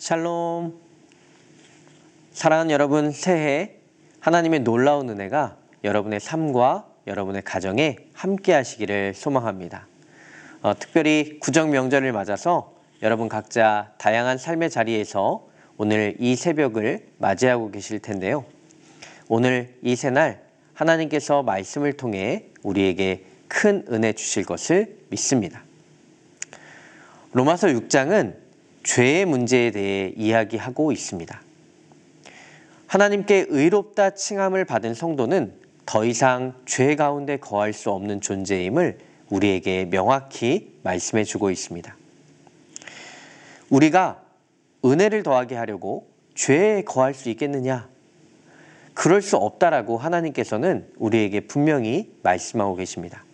샬롬. 사랑하는 여러분, 새해 하나님의 놀라운 은혜가 여러분의 삶과 여러분의 가정에 함께 하시기를 소망합니다. 특별히 구정 명절을 맞아서 여러분 각자 다양한 삶의 자리에서 오늘 이 새벽을 맞이하고 계실 텐데요. 오늘 이 새날 하나님께서 말씀을 통해 우리에게 큰 은혜 주실 것을 믿습니다. 로마서 6장은 죄의 문제에 대해 이야기하고 있습니다. 하나님께 의롭다 칭함을 받은 성도는 더 이상 죄 가운데 거할 수 없는 존재임을 우리에게 명확히 말씀해 주고 있습니다. 우리가 은혜를 더하게 하려고 죄에 거할 수 있겠느냐? 그럴 수 없다라고 하나님께서는 우리에게 분명히 말씀하고 계십니다.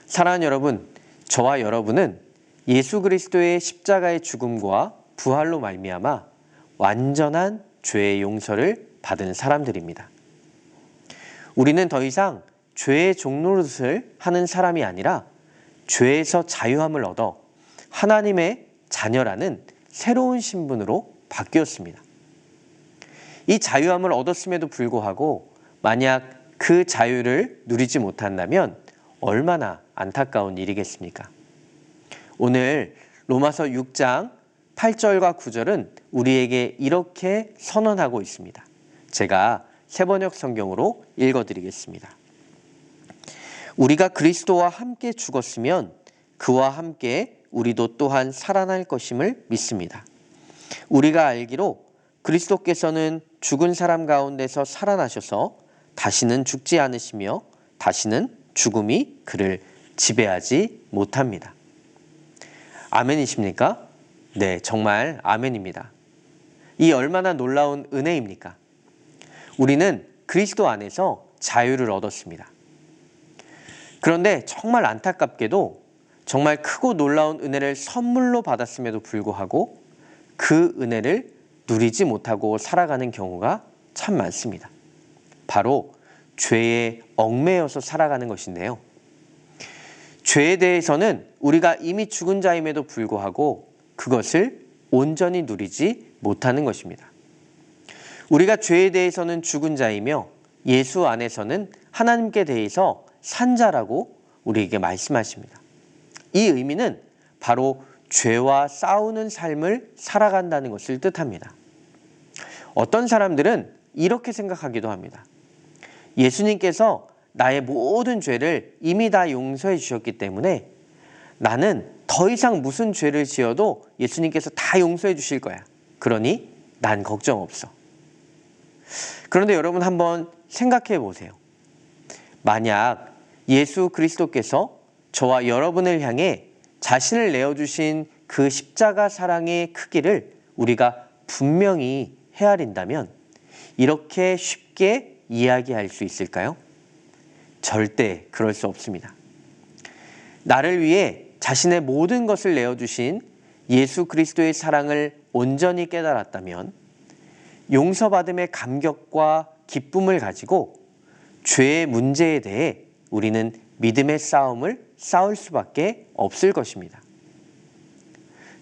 사랑하는 여러분, 저와 여러분은 예수 그리스도의 십자가의 죽음과 부활로 말미암아 완전한 죄의 용서를 받은 사람들입니다. 우리는 더 이상 죄의 종노릇을 하는 사람이 아니라 죄에서 자유함을 얻어 하나님의 자녀라는 새로운 신분으로 바뀌었습니다. 이 자유함을 얻었음에도 불구하고 만약 그 자유를 누리지 못한다면 얼마나 안타까운 일이겠습니까? 오늘 로마서 6장 8절과 9절은 우리에게 이렇게 선언하고 있습니다. 제가 새번역 성경으로 읽어드리겠습니다. 우리가 그리스도와 함께 죽었으면 그와 함께 우리도 또한 살아날 것임을 믿습니다. 우리가 알기로 그리스도께서는 죽은 사람 가운데서 살아나셔서 다시는 죽지 않으시며 다시는 죽음이 그를 지배하지 못합니다. 아멘이십니까? 네, 정말 아멘입니다. 이 얼마나 놀라운 은혜입니까? 우리는 그리스도 안에서 자유를 얻었습니다. 그런데 정말 안타깝게도 정말 크고 놀라운 은혜를 선물로 받았음에도 불구하고 그 은혜를 누리지 못하고 살아가는 경우가 참 많습니다. 바로 죄에 얽매여서 살아가는 것인데요. 죄에 대해서는 우리가 이미 죽은 자임에도 불구하고 그것을 온전히 누리지 못하는 것입니다. 우리가 죄에 대해서는 죽은 자이며 예수 안에서는 하나님께 대해서 산 자라고 우리에게 말씀하십니다. 이 의미는 바로 죄와 싸우는 삶을 살아간다는 것을 뜻합니다. 어떤 사람들은 이렇게 생각하기도 합니다. 예수님께서 나의 모든 죄를 이미 다 용서해 주셨기 때문에 나는 더 이상 무슨 죄를 지어도 예수님께서 다 용서해 주실 거야. 그러니 난 걱정 없어. 그런데 여러분 한번 생각해 보세요. 만약 예수 그리스도께서 저와 여러분을 향해 자신을 내어주신 그 십자가 사랑의 크기를 우리가 분명히 헤아린다면 이렇게 쉽게 이야기할 수 있을까요? 절대 그럴 수 없습니다. 나를 위해 자신의 모든 것을 내어주신 예수 그리스도의 사랑을 온전히 깨달았다면 용서받음의 감격과 기쁨을 가지고 죄의 문제에 대해 우리는 믿음의 싸움을 싸울 수밖에 없을 것입니다.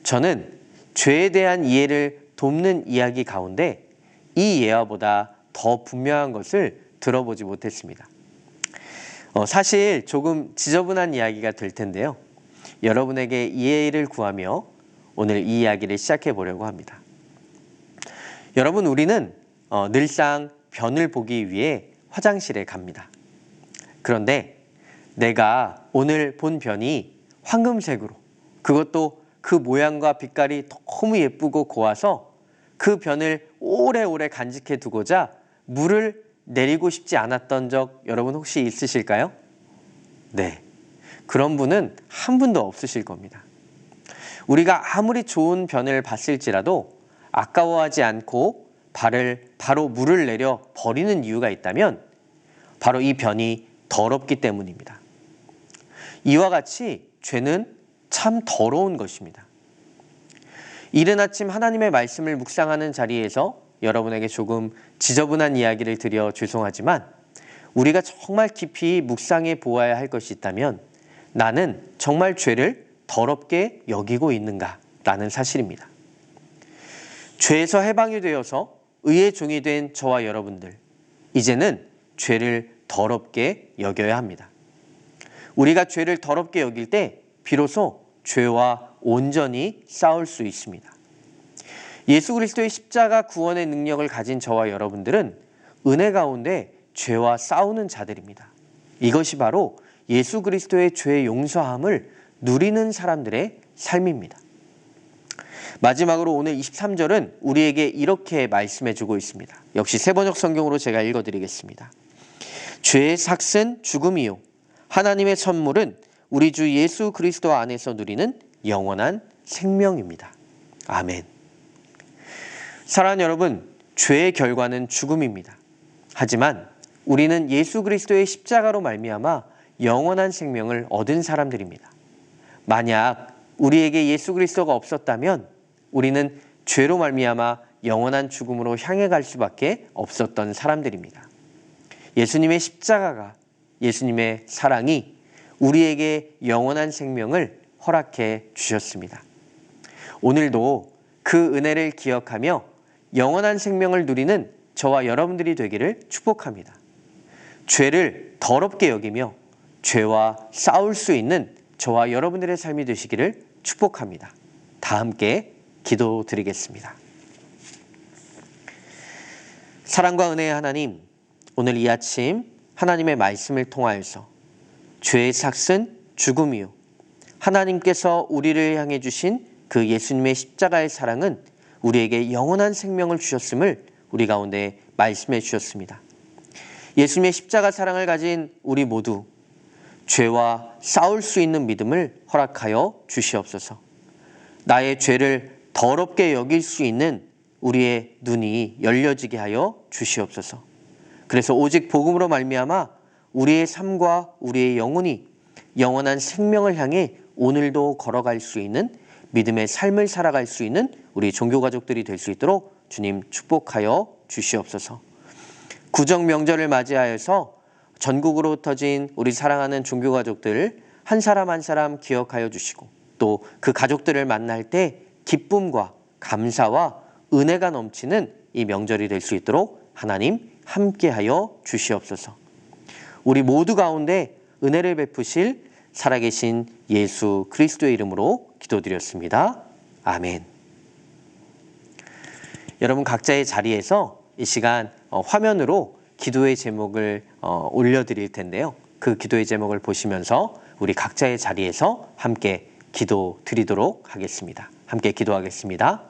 저는 죄에 대한 이해를 돕는 이야기 가운데 이 예화보다 더 분명한 것을 들어보지 못했습니다. 사실 조금 지저분한 이야기가 될 텐데요. 여러분에게 이해를 구하며 오늘 이 이야기를 시작해 보려고 합니다. 여러분, 우리는 늘상 변을 보기 위해 화장실에 갑니다. 그런데 내가 오늘 본 변이 황금색으로, 그것도 그 모양과 빛깔이 너무 예쁘고 고와서 그 변을 오래오래 간직해 두고자 물을 내리고 싶지 않았던 적 여러분 혹시 있으실까요? 네, 그런 분은 한 분도 없으실 겁니다. 우리가 아무리 좋은 변을 봤을지라도 아까워하지 않고 바로 물을 내려 버리는 이유가 있다면 바로 이 변이 더럽기 때문입니다. 이와 같이 죄는 참 더러운 것입니다. 이른 아침 하나님의 말씀을 묵상하는 자리에서 여러분에게 조금 지저분한 이야기를 드려 죄송하지만 우리가 정말 깊이 묵상해 보아야 할 것이 있다면 나는 정말 죄를 더럽게 여기고 있는가라는 사실입니다. 죄에서 해방이 되어서 의의 종이 된 저와 여러분들, 이제는 죄를 더럽게 여겨야 합니다. 우리가 죄를 더럽게 여길 때 비로소 죄와 온전히 싸울 수 있습니다. 예수 그리스도의 십자가 구원의 능력을 가진 저와 여러분들은 은혜 가운데 죄와 싸우는 자들입니다. 이것이 바로 예수 그리스도의 죄의 용서함을 누리는 사람들의 삶입니다. 마지막으로 오늘 23절은 우리에게 이렇게 말씀해 주고 있습니다. 역시 세번역 성경으로 제가 읽어드리겠습니다. 죄의 삭은 죽음이요 하나님의 선물은 우리 주 예수 그리스도 안에서 누리는 영원한 생명입니다. 아멘. 사랑하는 여러분, 죄의 결과는 죽음입니다. 하지만 우리는 예수 그리스도의 십자가로 말미암아 영원한 생명을 얻은 사람들입니다. 만약 우리에게 예수 그리스도가 없었다면 우리는 죄로 말미암아 영원한 죽음으로 향해 갈 수밖에 없었던 사람들입니다. 예수님의 십자가가, 예수님의 사랑이 우리에게 영원한 생명을 허락해 주셨습니다. 오늘도 그 은혜를 기억하며 영원한 생명을 누리는 저와 여러분들이 되기를 축복합니다. 죄를 더럽게 여기며 죄와 싸울 수 있는 저와 여러분들의 삶이 되시기를 축복합니다. 다 함께 기도드리겠습니다. 사랑과 은혜의 하나님, 오늘 이 아침 하나님의 말씀을 통하여서 죄의 삭은 죽음이요 하나님께서 우리를 향해 주신 그 예수님의 십자가의 사랑은 우리에게 영원한 생명을 주셨음을 우리 가운데 말씀해 주셨습니다. 예수님의 십자가 사랑을 가진 우리 모두 죄와 싸울 수 있는 믿음을 허락하여 주시옵소서. 나의 죄를 더럽게 여길 수 있는 우리의 눈이 열려지게 하여 주시옵소서. 그래서 오직 복음으로 말미암아 우리의 삶과 우리의 영혼이 영원한 생명을 향해 오늘도 걸어갈 수 있는 믿음의 삶을 살아갈 수 있는 우리 종교가족들이 될 수 있도록 주님 축복하여 주시옵소서. 구정 명절을 맞이하여서 전국으로 흩어진 우리 사랑하는 종교가족들 한 사람 한 사람 기억하여 주시고 또 그 가족들을 만날 때 기쁨과 감사와 은혜가 넘치는 이 명절이 될 수 있도록 하나님 함께하여 주시옵소서. 우리 모두 가운데 은혜를 베푸실 살아계신 예수 그리스도의 이름으로 기도드렸습니다. 아멘. 여러분 각자의 자리에서 이 시간 화면으로 기도의 제목을 올려드릴 텐데요. 그 기도의 제목을 보시면서 우리 각자의 자리에서 함께 기도 드리도록 하겠습니다. 함께 기도하겠습니다.